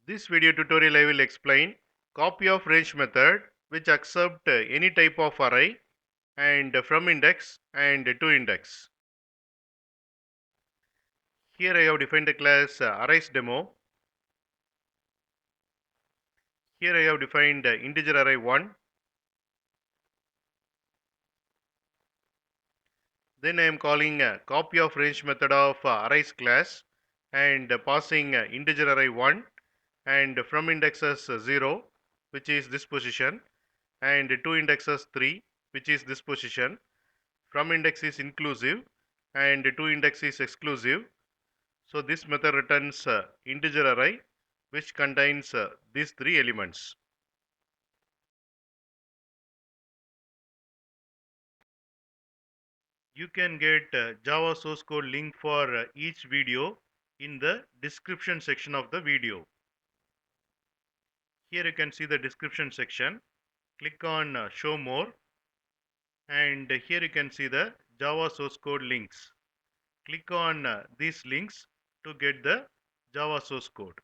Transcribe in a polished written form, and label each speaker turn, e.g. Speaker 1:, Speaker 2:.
Speaker 1: This video tutorial I will explain copyOfRange method which accept any type of array and from index and to index. Here I have defined the class arrays demo. Here I have defined integer array 1. Then I am calling copyOfRange method of arrays class and passing integer array 1 and from indexes 0 which is this position and to indexes 3 which is this position. From index is inclusive and to index is exclusive. So this method returns integer array which contains these three elements. You can get Java source code link for each video in the description section of the video. Here you can see the description section. Click on show more and here you can see the Java source code links. Click on these links to get the Java source code.